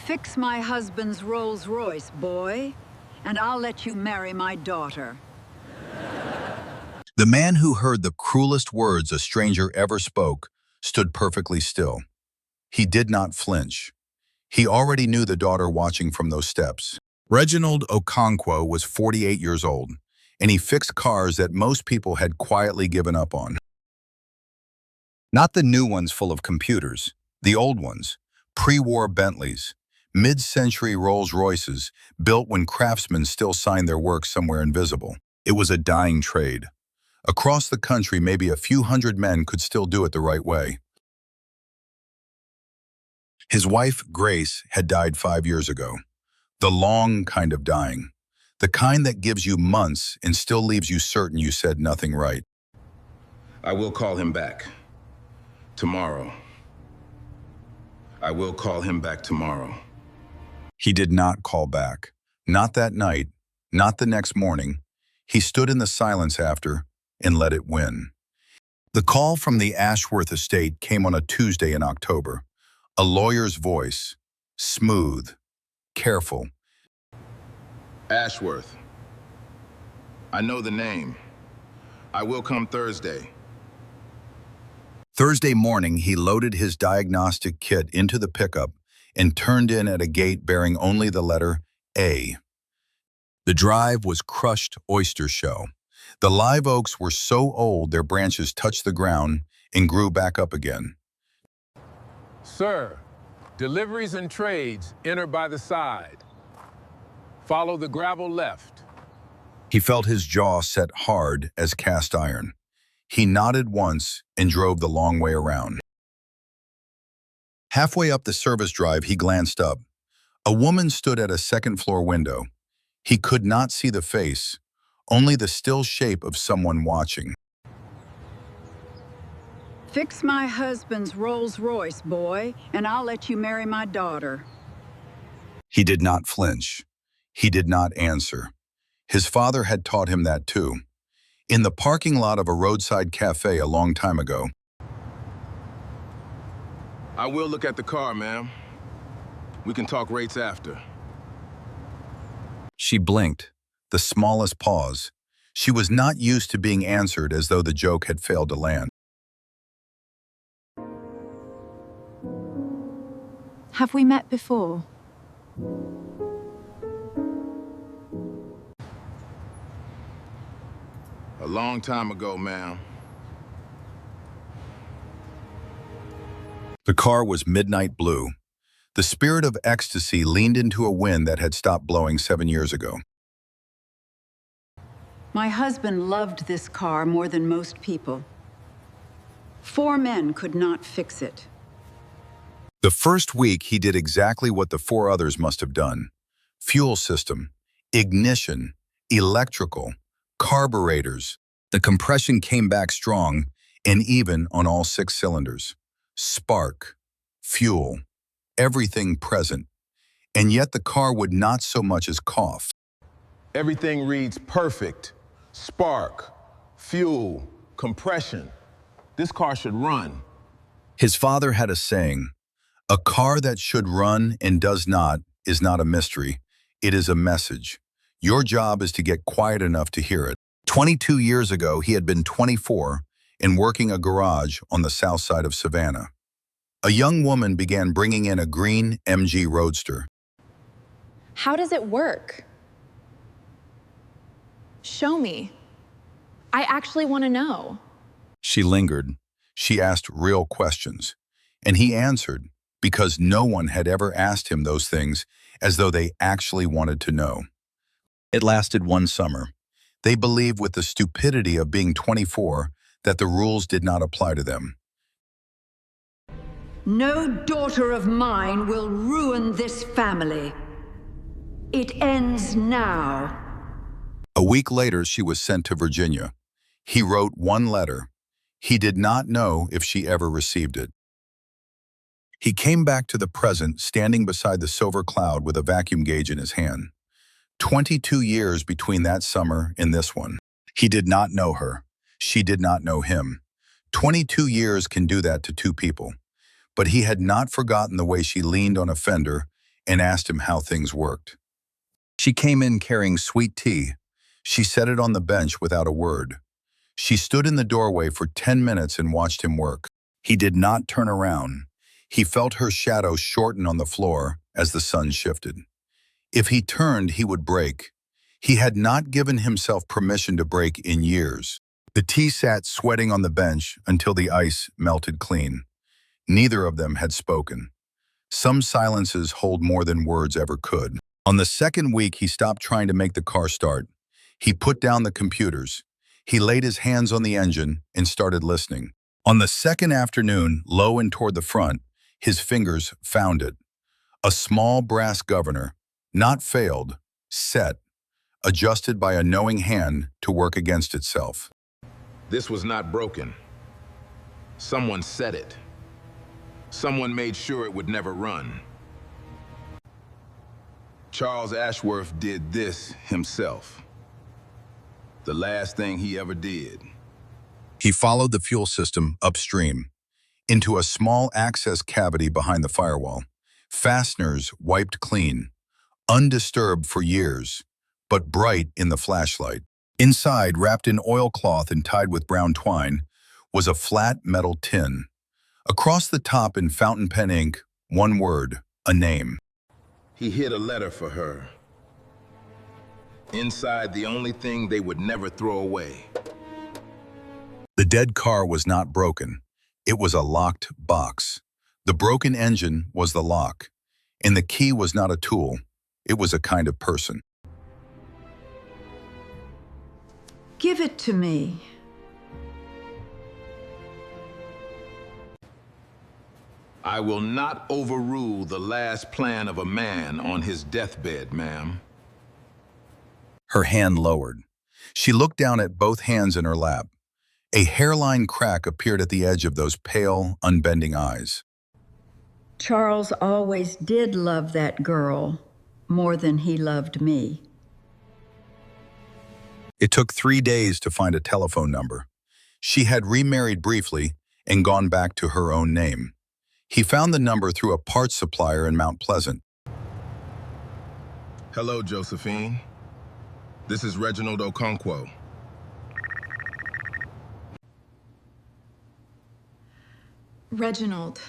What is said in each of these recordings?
Fix my husband's Rolls-Royce, boy, and I'll let you marry my daughter. The man who heard the cruelest words a stranger ever spoke stood perfectly still. He did not flinch. He already knew the daughter watching from those steps. Reginald Okonkwo was 48 years old, and he fixed cars that most people had quietly given up on. Not the new ones full of computers, the old ones, pre-war Bentleys, mid-century Rolls-Royces, built when craftsmen still signed their work somewhere invisible. It was a dying trade. Across the country, maybe a few hundred men could still do it the right way. His wife, Grace, had died 5 years ago. The long kind of dying. The kind that gives you months and still leaves you certain you said nothing right. I will call him back. Tomorrow. I will call him back tomorrow. He did not call back. Not that night, not the next morning. He stood in the silence after and let it win. The call from the Ashworth estate came on a Tuesday in October. A lawyer's voice, smooth, careful. Ashworth. I know the name. I will come Thursday. Thursday morning, he loaded his diagnostic kit into the pickup and turned in at a gate bearing only the letter A. The drive was crushed oyster shell. The live oaks were so old their branches touched the ground and grew back up again. Sir, deliveries and trades enter by the side. Follow the gravel left. He felt his jaw set hard as cast iron. He nodded once and drove the long way around. Halfway up the service drive, he glanced up. A woman stood at a second-floor window. He could not see the face, only the still shape of someone watching. Fix my husband's Rolls-Royce, boy, and I'll let you marry my daughter. He did not flinch. He did not answer. His father had taught him that too. In the parking lot of a roadside cafe a long time ago. I will look at the car, ma'am. We can talk rates after. She blinked, the smallest pause. She was not used to being answered as though the joke had failed to land. Have we met before? A long time ago, ma'am. The car was midnight blue. The spirit of ecstasy leaned into a wind that had stopped blowing 7 years ago. My husband loved this car more than most people. 4 men could not fix it. The first week, he did exactly what the 4 others must have done. Fuel system, ignition, electrical, carburetors. The compression came back strong and even on all 6 cylinders. Spark, fuel, everything present. And yet the car would not so much as cough. Everything reads perfect. Spark, fuel, compression. This car should run. His father had a saying, "A car that should run and does not is not a mystery. It is a message. Your job is to get quiet enough to hear it." 22 years ago, he had been 24 and working a garage on the south side of Savannah. A young woman began bringing in a green MG Roadster. How does it work? Show me. I actually want to know. She lingered. She asked real questions. And he answered, because no one had ever asked him those things as though they actually wanted to know. It lasted 1 summer. They believed with the stupidity of being 24 that the rules did not apply to them. No daughter of mine will ruin this family. It ends now. A week later, she was sent to Virginia. He wrote 1 letter. He did not know if she ever received it. He came back to the present, standing beside the silver cloud with a vacuum gauge in his hand. 22 years between that summer and this one. He did not know her. She did not know him. 22 years can do that to 2 people. But he had not forgotten the way she leaned on a fender and asked him how things worked. She came in carrying sweet tea. She set it on the bench without a word. She stood in the doorway for 10 minutes and watched him work. He did not turn around. He felt her shadow shorten on the floor as the sun shifted. If he turned, he would break. He had not given himself permission to break in years. The tea sat sweating on the bench until the ice melted clean. Neither of them had spoken. Some silences hold more than words ever could. On the second week, he stopped trying to make the car start. He put down the computers. He laid his hands on the engine and started listening. On the second afternoon, low and toward the front, his fingers found it. A small brass governor, not failed, set, adjusted by a knowing hand to work against itself. This was not broken. Someone set it. Someone made sure it would never run. Charles Ashworth did this himself. The last thing he ever did. He followed the fuel system upstream, into a small access cavity behind the firewall. Fasteners wiped clean, undisturbed for years, but bright in the flashlight. Inside, wrapped in oilcloth and tied with brown twine, was a flat metal tin. Across the top in fountain pen ink, one word, a name. He hid a letter for her. Inside, the only thing they would never throw away. The dead car was not broken. It was a locked box. The broken engine was the lock, and the key was not a tool. It was a kind of person. Give it to me. I will not overrule the last plan of a man on his deathbed, ma'am. Her hand lowered. She looked down at both hands in her lap. A hairline crack appeared at the edge of those pale, unbending eyes. Charles always did love that girl more than he loved me. It took 3 days to find a telephone number. She had remarried briefly and gone back to her own name. He found the number through a parts supplier in Mount Pleasant. Hello, Josephine. This is Reginald Okonkwo. Reginald.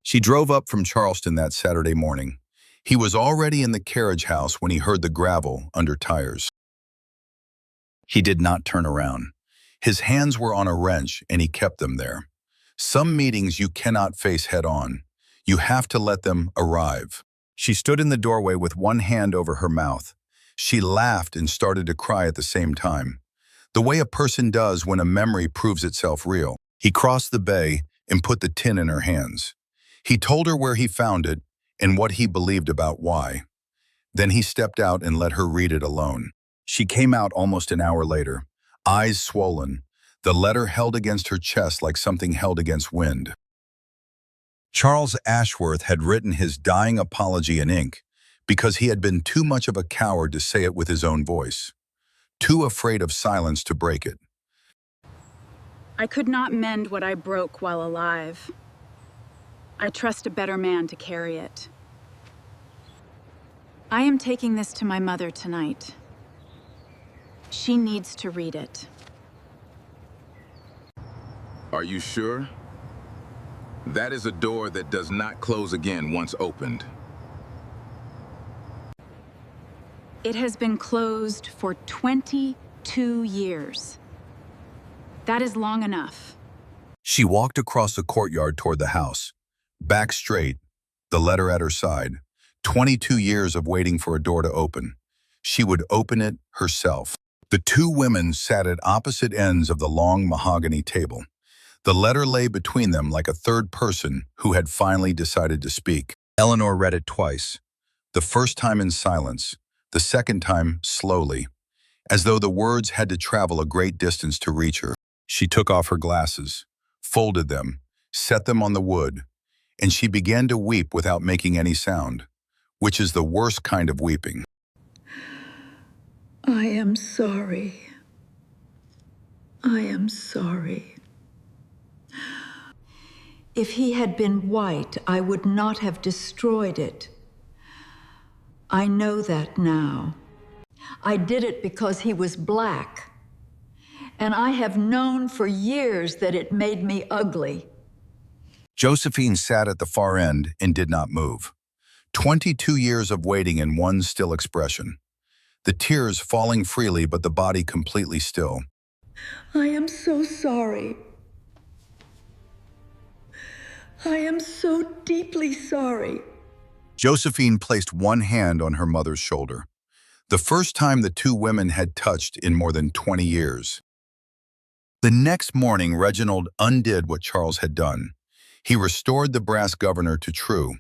She drove up from Charleston that Saturday morning. He was already in the carriage house when he heard the gravel under tires. He did not turn around. His hands were on a wrench, and he kept them there. Some meetings you cannot face head-on. You have to let them arrive. She stood in the doorway with one hand over her mouth. She laughed and started to cry at the same time, the way a person does when a memory proves itself real. He crossed the bay and put the tin in her hands. He told her where he found it and what he believed about why. Then he stepped out and let her read it alone. She came out almost an hour later, eyes swollen, the letter held against her chest like something held against wind. Charles Ashworth had written his dying apology in ink because he had been too much of a coward to say it with his own voice, too afraid of silence to break it. I could not mend what I broke while alive. I trust a better man to carry it. I am taking this to my mother tonight. She needs to read it. Are you sure? That is a door that does not close again once opened. It has been closed for 22 years. That is long enough. She walked across the courtyard toward the house, back straight, the letter at her side. 22 years of waiting for a door to open. She would open it herself. The two women sat at opposite ends of the long mahogany table. The letter lay between them like a third person who had finally decided to speak. Eleanor read it twice, the first time in silence, the second time slowly, as though the words had to travel a great distance to reach her. She took off her glasses, folded them, set them on the wood, and she began to weep without making any sound, which is the worst kind of weeping. I am sorry. I am sorry. If he had been white, I would not have destroyed it. I know that now. I did it because he was black. And I have known for years that it made me ugly. Josephine sat at the far end and did not move. 22 years of waiting in one still expression. The tears falling freely, but the body completely still. I am so sorry. I am so deeply sorry. Josephine placed one hand on her mother's shoulder. The first time the two women had touched in more than 20 years. The next morning, Reginald undid what Charles had done. He restored the brass governor to true.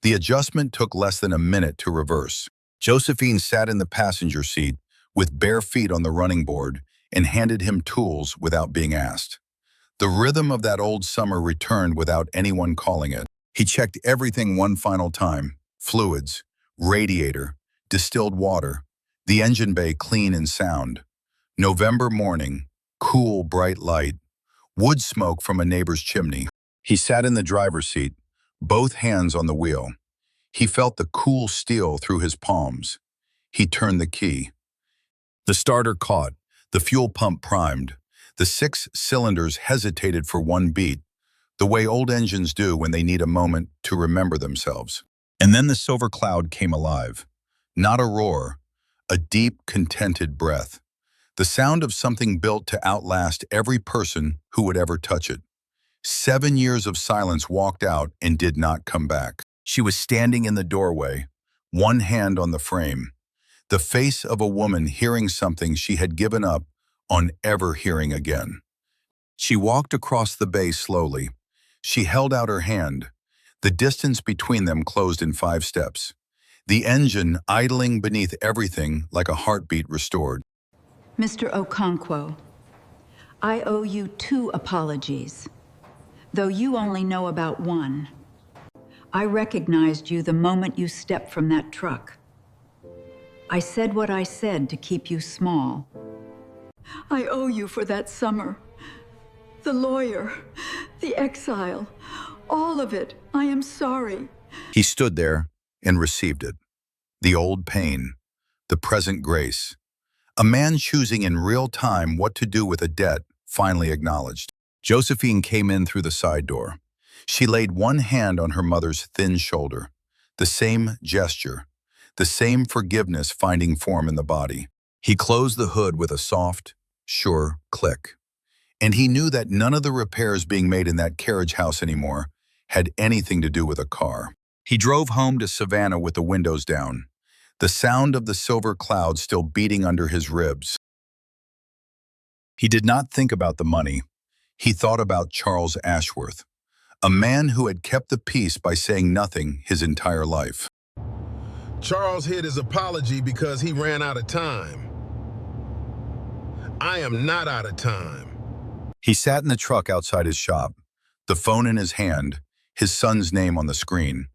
The adjustment took less than a minute to reverse. Josephine sat in the passenger seat with bare feet on the running board and handed him tools without being asked. The rhythm of that old summer returned without anyone calling it. He checked everything one final time: fluids, radiator, distilled water, the engine bay clean and sound. November morning, cool, bright light, wood smoke from a neighbor's chimney. He sat in the driver's seat, both hands on the wheel. He felt the cool steel through his palms. He turned the key. The starter caught, the fuel pump primed. The 6 cylinders hesitated for one beat, the way old engines do when they need a moment to remember themselves. And then the silver cloud came alive. Not a roar, a deep, contented breath. The sound of something built to outlast every person who would ever touch it. 7 years of silence walked out and did not come back. She was standing in the doorway, one hand on the frame, the face of a woman hearing something she had given up on ever hearing again. She walked across the bay slowly. She held out her hand. The distance between them closed in 5 steps. The engine idling beneath everything like a heartbeat restored. Mr. Okonkwo, I owe you 2 apologies, though you only know about one. I recognized you the moment you stepped from that truck. I said what I said to keep you small. I owe you for that summer. The lawyer, the exile, all of it. I am sorry. He stood there and received it. The old pain, the present grace. A man choosing in real time what to do with a debt finally acknowledged. Josephine came in through the side door. She laid one hand on her mother's thin shoulder. The same gesture, the same forgiveness finding form in the body. He closed the hood with a soft, sure click. And he knew that none of the repairs being made in that carriage house anymore had anything to do with a car. He drove home to Savannah with the windows down, the sound of the silver cloud still beating under his ribs. He did not think about the money. He thought about Charles Ashworth, a man who had kept the peace by saying nothing his entire life. Charles hid his apology because he ran out of time. I am not out of time. He sat in the truck outside his shop, the phone in his hand, his son's name on the screen.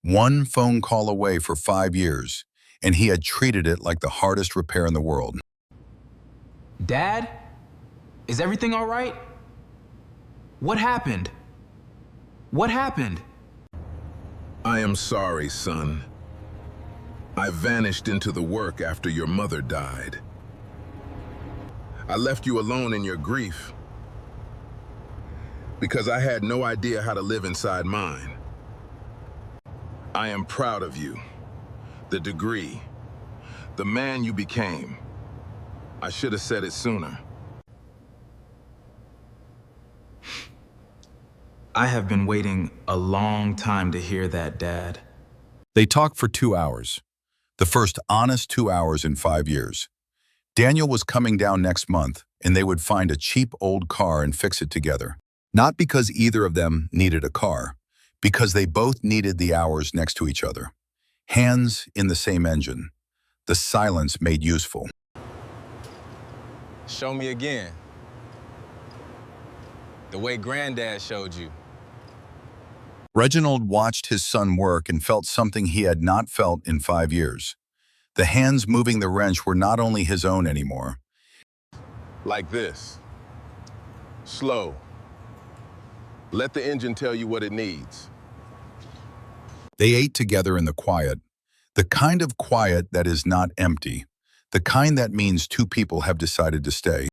One phone call away for 5 years, and he had treated it like the hardest repair in the world. Dad? Is everything all right? What happened? What happened? I am sorry, son. I vanished into the work after your mother died. I left you alone in your grief because I had no idea how to live inside mine. I am proud of you, the degree, the man you became. I should have said it sooner. I have been waiting a long time to hear that, Dad. They talked for 2 hours, the first honest 2 hours in 5 years. Daniel was coming down next month, and they would find a cheap old car and fix it together. Not because either of them needed a car, because they both needed the hours next to each other. Hands in the same engine, the silence made useful. Show me again. The way Granddad showed you. Reginald watched his son work and felt something he had not felt in 5 years. The hands moving the wrench were not only his own anymore. Like this. Slow. Let the engine tell you what it needs. They ate together in the quiet, the kind of quiet that is not empty, the kind that means two people have decided to stay.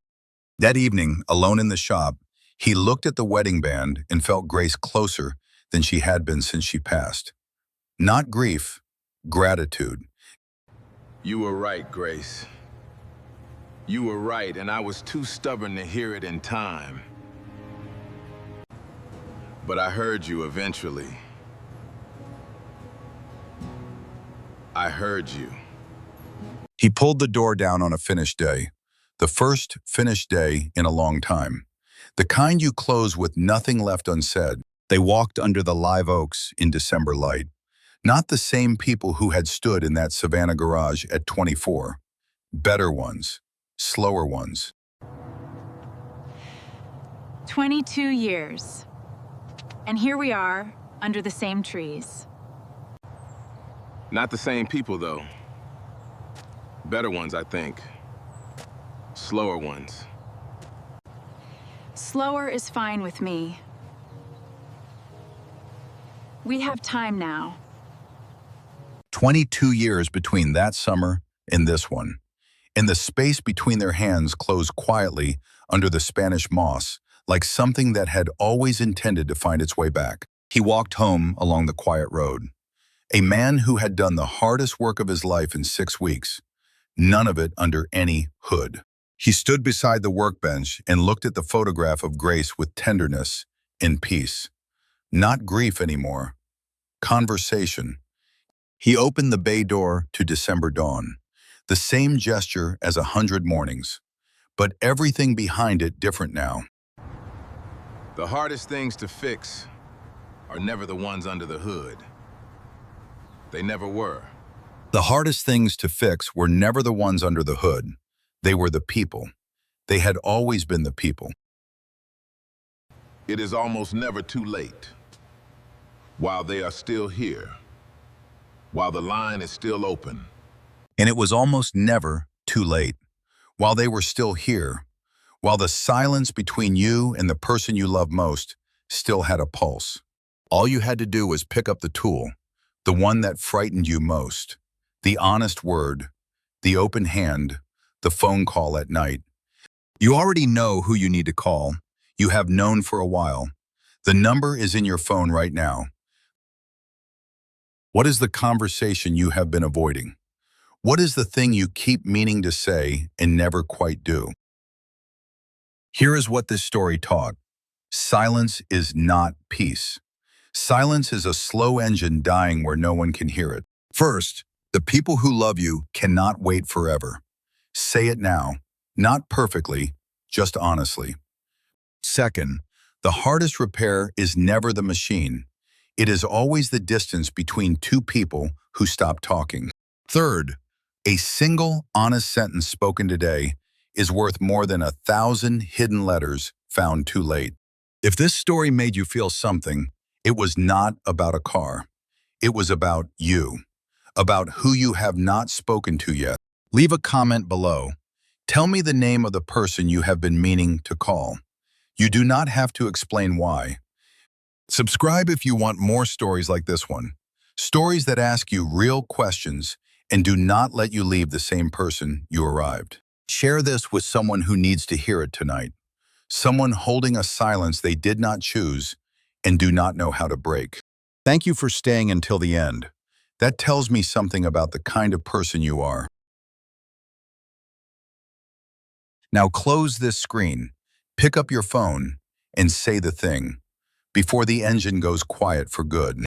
That evening, alone in the shop, he looked at the wedding band and felt Grace closer than she had been since she passed. Not grief, gratitude. You were right, Grace. You were right, and I was too stubborn to hear it in time. But I heard you eventually. I heard you. He pulled the door down on a finished day, the first finished day in a long time. The kind you close with nothing left unsaid. They walked under the live oaks in December light. Not the same people who had stood in that Savannah garage at 24. Better ones, slower ones. 22 years. And here we are, under the same trees. Not the same people, though. Better ones, I think. Slower ones. Slower is fine with me. We have time now. 22 years between that summer and this one. And the space between their hands closed quietly under the Spanish moss, like something that had always intended to find its way back. He walked home along the quiet road. A man who had done the hardest work of his life in 6 weeks, none of it under any hood. He stood beside the workbench and looked at the photograph of Grace with tenderness and peace. Not grief anymore. Conversation. He opened the bay door to December dawn, the same gesture as 100 mornings, but everything behind it different now. The hardest things to fix are never the ones under the hood. They never were. The hardest things to fix were never the ones under the hood. They were the people. They had always been the people. It is almost never too late. While they are still here, while the line is still open. And it was almost never too late. While they were still here, while the silence between you and the person you love most still had a pulse. All you had to do was pick up the tool, the one that frightened you most, the honest word, the open hand, the phone call at night. You already know who you need to call. You have known for a while. The number is in your phone right now. What is the conversation you have been avoiding? What is the thing you keep meaning to say and never quite do? Here is what this story taught. Silence is not peace. Silence is a slow engine dying where no one can hear it. First, the people who love you cannot wait forever. Say it now, not perfectly, just honestly. Second, the hardest repair is never the machine. It is always the distance between two people who stop talking. Third, a single honest sentence spoken today is worth more than 1,000 hidden letters found too late. If this story made you feel something, it was not about a car. It was about you, about who you have not spoken to yet. Leave a comment below. Tell me the name of the person you have been meaning to call. You do not have to explain why. Subscribe if you want more stories like this one. Stories that ask you real questions and do not let you leave the same person you arrived. Share this with someone who needs to hear it tonight. Someone holding a silence they did not choose and do not know how to break. Thank you for staying until the end. That tells me something about the kind of person you are. Now close this screen, pick up your phone, and say the thing before the engine goes quiet for good.